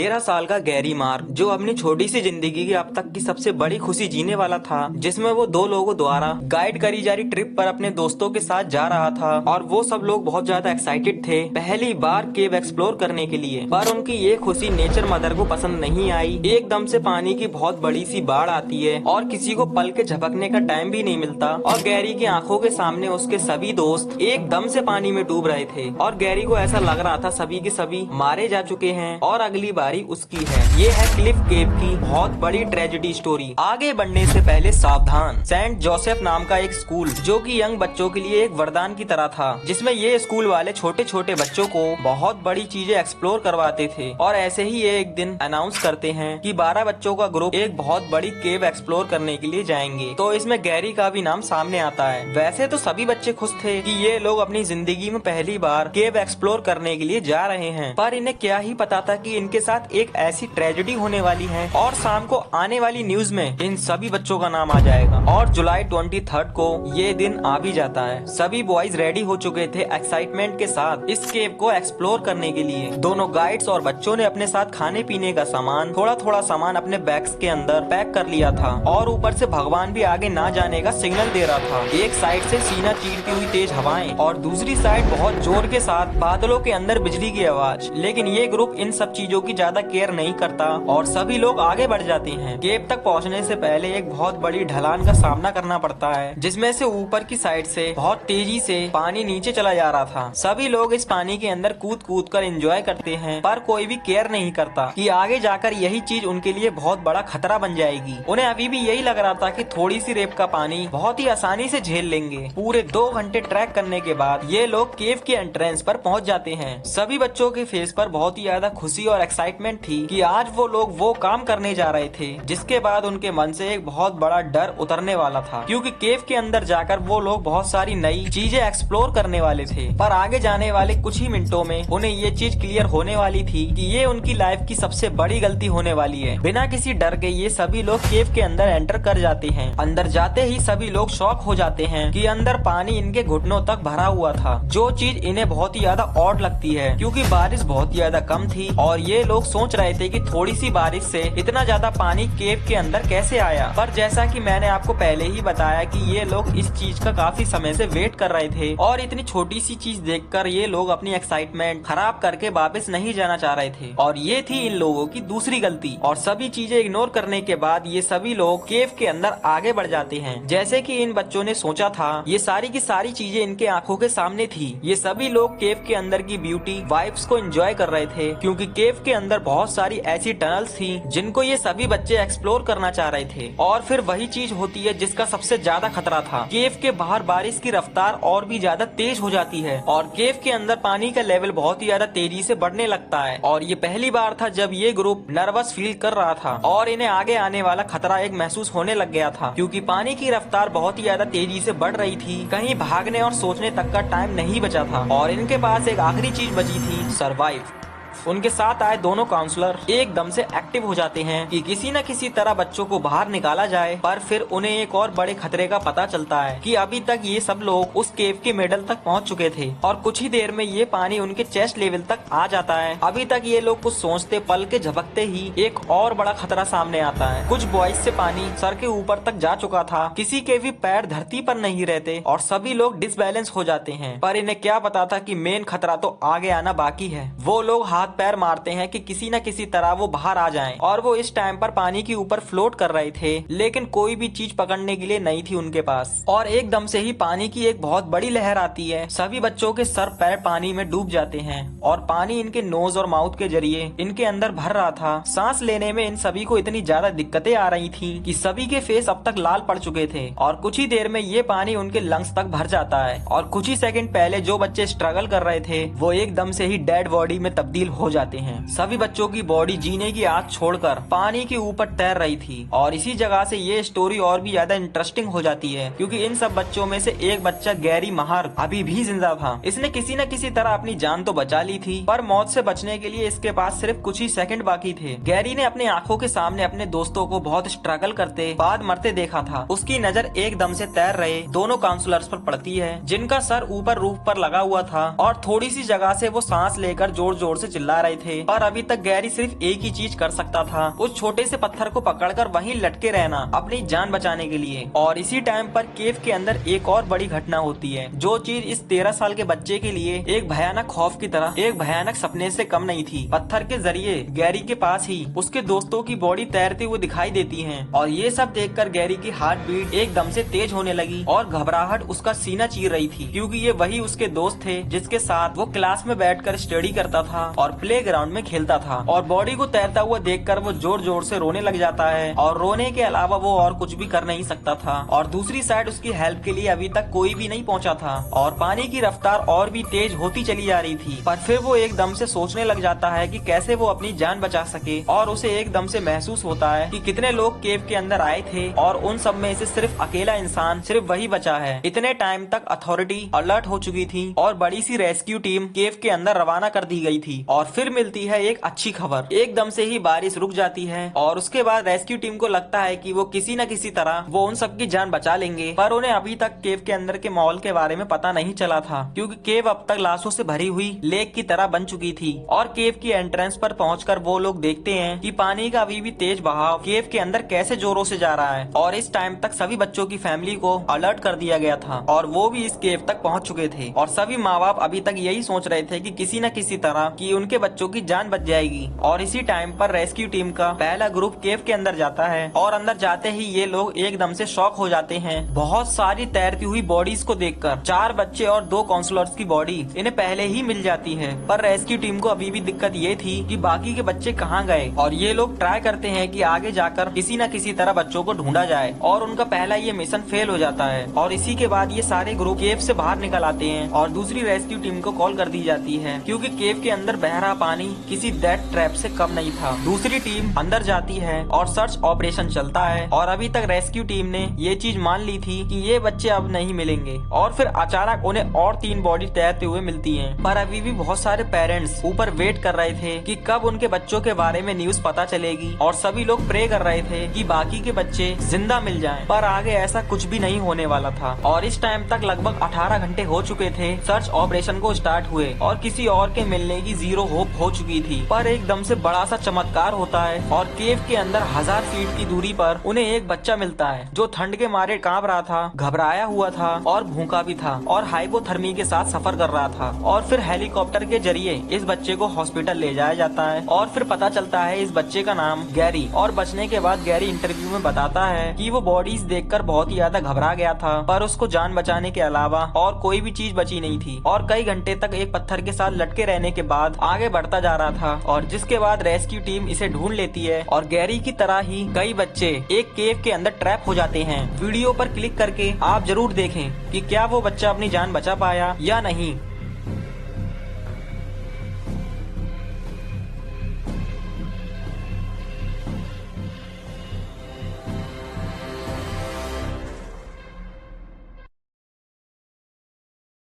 13 साल का Gary mark, जो अपनी छोटी सी जिंदगी की अब तक की सबसे बड़ी खुशी जीने वाला था, जिसमें वो दो लोगों द्वारा गाइड करी जा रही ट्रिप पर अपने दोस्तों के साथ जा रहा था और वो सब लोग बहुत ज्यादा एक्साइटेड थे पहली बार केव एक्सप्लोर करने के लिए। पर उनकी ये खुशी नेचर मदर को पसंद नहीं आई। एकदम से पानी की बहुत बड़ी सी बाढ़ आती है और किसी को पल के झपकने का टाइम भी नहीं मिलता और गैरी की आंखों के सामने उसके सभी दोस्त एकदम से पानी में डूब रहे थे और गैरी को ऐसा लग रहा था सभी के सभी मारे जा चुके हैं और अगली बारी उसकी है। ये है क्लिफ केव की बहुत बड़ी ट्रेजेडी स्टोरी। आगे बढ़ने से पहले सावधान। सेंट जोसेफ नाम का एक स्कूल जो कि यंग बच्चों के लिए एक वरदान की तरह था, जिसमें ये स्कूल वाले छोटे छोटे बच्चों को बहुत बड़ी चीजें एक्सप्लोर करवाते थे। और ऐसे ही ये एक दिन अनाउंस करते हैं कि 12 बच्चों का ग्रुप एक बहुत बड़ी केव एक्सप्लोर करने के लिए जाएंगे। तो इसमें गैरी का भी नाम सामने आता है। वैसे तो सभी बच्चे खुश थे कि ये लोग अपनी जिंदगी में पहली बार केव एक्सप्लोर करने के लिए जा रहे हैं, पर इन्हें क्या ही पता था कि इनके साथ एक ऐसी ट्रेजेडी होने वाली है और शाम को आने वाली न्यूज में इन सभी बच्चों का नाम आ जाएगा। और जुलाई 23 को ये दिन आ भी जाता है। सभी बॉयज रेडी हो चुके थे एक्साइटमेंट के साथ इस केव को एक्सप्लोर करने के लिए। दोनों गाइड्स और बच्चों ने अपने साथ खाने पीने का सामान, थोड़ा थोड़ा सामान अपने बैग्स के अंदर पैक कर लिया था और ऊपर से भगवान भी आगे ना जाने का सिग्नल दे रहा था। एक साइड से सीना चीरती हुई तेज हवाएं और दूसरी साइड बहुत जोर के साथ बादलों के अंदर बिजली की आवाज। लेकिन ये ग्रुप इन सब चीजों की ज्यादा केयर नहीं करता और सभी लोग आगे बढ़ जाते हैं। केव तक पहुंचने से पहले एक बहुत बड़ी ढलान का सामना करना पड़ता है, जिसमें से ऊपर की साइड से बहुत तेजी से पानी नीचे चला जा रहा था। सभी लोग इस पानी के अंदर कूद कूद कर एंजॉय करते हैं, पर कोई भी केयर नहीं करता कि आगे जाकर यही चीज उनके लिए बहुत बड़ा खतरा बन जाएगी। उन्हें अभी भी यही लग रहा था कि थोड़ी सी रेप का पानी बहुत ही आसानी से झेल लेंगे। पूरे 2 घंटे ट्रैक करने के बाद ये लोग केव के एंट्रेंस पर पहुंच जाते हैं। सभी बच्चों के फेस पर बहुत ही ज्यादा खुशी और एक्साइटमेंट थी कि आज वो लोग वो काम करने जा रहे थे जिसके बाद उनके मन से एक बहुत बड़ा डर उतरने वाला था, क्योंकि केव के अंदर जाकर वो लोग बहुत सारी नई चीजें एक्सप्लोर करने वाले थे। पर आगे जाने वाले कुछ ही मिनटों में उन्हें ये चीज क्लियर होने वाली थी कि ये उनकी लाइफ की सबसे बड़ी गलती होने वाली है। बिना किसी डर के ये सभी लोग केव के अंदर एंटर कर जाते हैं। अंदर जाते ही सभी लोग शॉक हो जाते हैं कि अंदर पानी इनके घुटनों तक भरा हुआ था, जो चीज इन्हें बहुत ही ज्यादा ऑड लगती है क्योंकि बारिश बहुत ही ज्यादा कम थी और ये लोग सोच रहे थे कि थोड़ी सी बारिश से इतना ज्यादा पानी केव के अंदर कैसे आया। पर जैसा कि मैंने आपको पहले ही बताया कि ये लोग इस चीज का काफी समय से वेट कर रहे थे और इतनी छोटी सी चीज देखकर ये लोग अपनी एक्साइटमेंट खराब करके वापस नहीं जाना चाह रहे थे और ये थी इन लोगों की दूसरी गलती। और सभी चीजें इग्नोर करने के बाद ये सभी लोग केव के अंदर आगे बढ़ जाते हैं। जैसे कि इन बच्चों ने सोचा था, ये सारी की सारी चीजें इनके आंखों के सामने थी। ये सभी लोग केव के अंदर की ब्यूटी वाइब्स को एंजॉय कर रहे थे, क्योंकि केव के अंदर बहुत सारी ऐसी टनल्स थी जिनको ये सभी बच्चे एक्सप्लोर करना चाह रहे थे। और फिर वही चीज होती है जिसका सबसे ज्यादा खतरा था। केव के बाहर बारिश की रफ्तार और भी ज्यादा तेज हो जाती है और केव के अंदर पानी का लेवल बहुत ही ज्यादा तेजी से बढ़ने लगता है। और ये पहली बार था जब ये ग्रुप नर्वस फील कर रहा था और इन्हें आगे आने वाला खतरा एक महसूस होने लग गया था, क्योंकि पानी की रफ्तार बहुत ही ज्यादा तेजी से बढ़ रही थी। कहीं भागने और सोचने तक का टाइम नहीं बचा था और इनके पास एक आखिरी चीज बची थी, सरवाइव। उनके साथ आए दोनों काउंसलर एकदम से एक्टिव हो जाते हैं कि किसी न किसी तरह बच्चों को बाहर निकाला जाए। पर फिर उन्हें एक और बड़े खतरे का पता चलता है कि अभी तक ये सब लोग उस केव के मिडल तक पहुंच चुके थे और कुछ ही देर में ये पानी उनके चेस्ट लेवल तक आ जाता है। अभी तक ये लोग कुछ सोचते पल के झपकते ही एक और बड़ा खतरा सामने आता है। कुछ बॉयज से पानी सर के ऊपर तक जा चुका था, किसी के भी पैर धरती पर नहीं रहते और सभी लोग डिसबैलेंस हो जाते हैं। पर इन्हें क्या पता था कि मेन खतरा तो आगे आना बाकी है। वो लोग हाथ पैर मारते हैं कि किसी न किसी तरह वो बाहर आ जाएं और वो इस टाइम पर पानी के ऊपर फ्लोट कर रहे थे, लेकिन कोई भी चीज पकड़ने के लिए नहीं थी उनके पास। और एकदम से ही पानी की एक बहुत बड़ी लहर आती है। सभी बच्चों के सर पैर पानी में डूब जाते हैं और पानी इनके नोज और माउथ के जरिए इनके अंदर भर रहा था। सांस लेने में इन सभी को इतनी ज्यादा दिक्कतें आ रही थी कि सभी के फेस अब तक लाल पड़ चुके थे और कुछ ही देर में ये पानी उनके लंग्स तक भर जाता है और कुछ ही सेकंड पहले जो बच्चे स्ट्रगल कर रहे थे वो एकदम से ही डेड बॉडी में तब्दील हो जाते हैं। सभी बच्चों की बॉडी जीने की आस छोड़कर पानी के ऊपर तैर रही थी और इसी जगह से ये स्टोरी और भी ज्यादा इंटरेस्टिंग हो जाती है, क्योंकि इन सब बच्चों में से एक बच्चा गैरी महार्क अभी भी जिंदा था। इसने किसी न किसी तरह अपनी जान तो बचा ली थी, पर मौत से बचने के लिए इसके पास सिर्फ कुछ ही सेकंड बाकी थे। गैरी ने अपनी आंखों के सामने अपने दोस्तों को बहुत स्ट्रगल करते बाद मरते देखा था। उसकी नजर एकदम से तैर रहे दोनों काउंसलर्स पर पड़ती है, जिनका सर ऊपर रूफ पर लगा हुआ था और थोड़ी सी जगह से वो सांस लेकर जोर जोर से चिल्ला चिल्ला रहे थे, पर अभी तक गैरी सिर्फ एक ही चीज कर सकता था, उस छोटे से पत्थर को पकड़कर वहीं लटके रहना अपनी जान बचाने के लिए। और इसी टाइम पर केव के अंदर एक और बड़ी घटना होती है, जो चीज इस 13 साल के बच्चे के लिए एक भयानक खौफ की तरह, एक भयानक सपने से कम नहीं थी। पत्थर के जरिए गैरी के पास ही उसके दोस्तों की बॉडी तैरती हुई दिखाई देती है, और ये सब देखकर गैरी की हार्ट बीट एकदम से तेज होने लगी और घबराहट उसका सीना चीर रही थी, क्योंकि ये वही उसके दोस्त थे जिसके साथ वो क्लास में बैठकर स्टडी करता था और प्लेग्राउंड में खेलता था। और बॉडी को तैरता हुआ देखकर वो जोर जोर से रोने लग जाता है, और रोने के अलावा वो और कुछ भी कर नहीं सकता था। और दूसरी साइड उसकी हेल्प के लिए अभी तक कोई भी नहीं पहुंचा था, और पानी की रफ्तार और भी तेज होती चली जा रही थी। पर फिर वो एकदम से सोचने लग जाता है कि कैसे वो अपनी जान बचा सके, और उसे एकदम से महसूस होता है कि कितने लोग केव के अंदर आए थे और उन सब में से सिर्फ अकेला इंसान, सिर्फ वही बचा है। इतने टाइम तक अथॉरिटी अलर्ट हो चुकी थी और बड़ी सी रेस्क्यू टीम केव के अंदर रवाना कर दी गई थी। और फिर मिलती है एक अच्छी खबर, एकदम से ही बारिश रुक जाती है, और उसके बाद रेस्क्यू टीम को लगता है कि वो किसी न किसी तरह वो उन सबकी जान बचा लेंगे। पर उन्हें अभी तक केव के अंदर के माहौल के बारे में पता नहीं चला था, क्योंकि केव अब तक लाशों से भरी हुई लेक की तरह बन चुकी थी। और केव की एंट्रेंस पर पहुंचकर वो लोग देखते हैं कि पानी का अभी भी तेज बहाव केव के अंदर कैसे जोरों से जा रहा है। और इस टाइम तक सभी बच्चों की फैमिली को अलर्ट कर दिया गया था, और वो भी इस केव तक पहुंच चुके थे। और सभी माँ बाप अभी तक यही सोच रहे थे कि किसी न किसी तरह कि उनके बच्चों की जान बच जाएगी। और इसी टाइम पर रेस्क्यू टीम का पहला ग्रुप केव के अंदर जाता है, और अंदर जाते ही ये लोग एकदम से शॉक हो जाते हैं बहुत सारी तैरती हुई बॉडीज को देखकर। 4 बच्चे और 2 काउंसलर्स की बॉडी इन्हें पहले ही मिल जाती है, पर रेस्क्यू टीम को अभी भी दिक्कत ये थी कि बाकी के बच्चे कहाँ गए। और ये लोग ट्राई करते हैं कि आगे जाकर किसी न किसी तरह बच्चों को ढूंढा जाए, और उनका पहला ये मिशन फेल हो जाता है। और इसी के बाद ये सारे ग्रुप केव से बाहर निकल आते हैं, और दूसरी रेस्क्यू टीम को कॉल कर दी जाती है, क्योंकि केव के अंदर बह रहा पानी किसी डेथ ट्रैप से कम नहीं था। दूसरी टीम अंदर जाती है और सर्च ऑपरेशन चलता है, और अभी तक रेस्क्यू टीम ने ये चीज मान ली थी कि ये बच्चे अब नहीं मिलेंगे। और फिर अचानक उन्हें और 3 बॉडी तैरते हुए मिलती हैं। पर अभी भी बहुत सारे पेरेंट्स ऊपर वेट कर रहे थे कि कब उनके बच्चों के बारे में न्यूज पता चलेगी, और सभी लोग प्रे कर रहे थे कि बाकी के बच्चे जिंदा मिल जाएं। पर आगे ऐसा कुछ भी नहीं होने वाला था, और इस टाइम तक लगभग 18 घंटे हो चुके थे सर्च ऑपरेशन को स्टार्ट हुए, और किसी और के मिलने की 0 होप हो चुकी थी। पर एकदम से बड़ा सा चमत्कार होता है, और केव के अंदर 1000 फीट की दूरी पर उन्हें एक बच्चा मिलता है, जो ठंड के मारे कांप रहा था, घबराया हुआ था और भूखा भी था, और हाइपोथर्मी के साथ सफर कर रहा था। और फिर हेलीकॉप्टर के जरिए इस बच्चे को हॉस्पिटल ले जाया जाता है, और फिर पता चलता है इस बच्चे का नाम गैरी। और बचने के बाद गैरी इंटरव्यू में बताता है कि वो बॉडीज देखकर बहुत ही ज्यादा घबरा गया था, पर उसको जान बचाने के अलावा और कोई भी चीज बची नहीं थी, और कई घंटे तक एक पत्थर के साथ लटके रहने के बाद आगे बढ़ता जा रहा था। और जिसके बाद रेस्क्यू टीम इसे ढूंढ लेती है, और गैरी की तरह ही कई बच्चे एक केव के अंदर ट्रैप हो जाते हैं। वीडियो पर क्लिक करके आप जरूर देखें कि क्या वो बच्चा अपनी जान बचा पाया या नहीं।